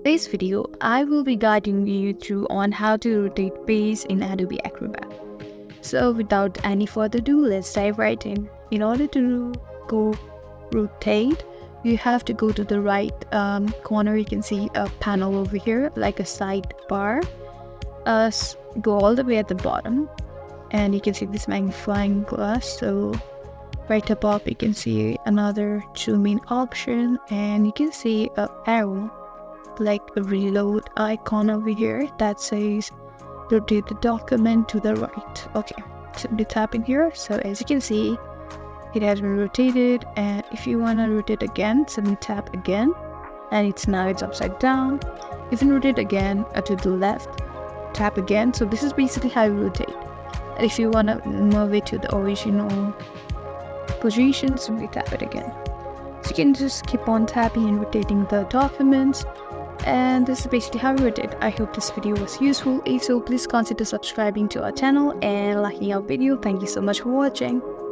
This video, I will be guiding you through on how to rotate page in Adobe Acrobat. So without any further ado, let's dive right in. In order to go rotate, you have to go to the right corner. You can see a panel over here, like a sidebar. Go all the way at the bottom, and you can see this magnifying glass. So right above, you can see another zoom in option, and you can see a arrow, like a reload icon over here that says rotate the document to the right. Okay, simply tap in here. So as you can see, it has been rotated, and if you want to rotate again, simply tap again, and it's upside down. If you rotate again to the left, tap again. So this is basically how you rotate. And if you want to move it to the original position, simply tap it again. So you can just keep on tapping and rotating the documents. And this is basically how we rotate. I hope this video was useful. If so, please consider subscribing to our channel and liking our video. Thank you so much for watching.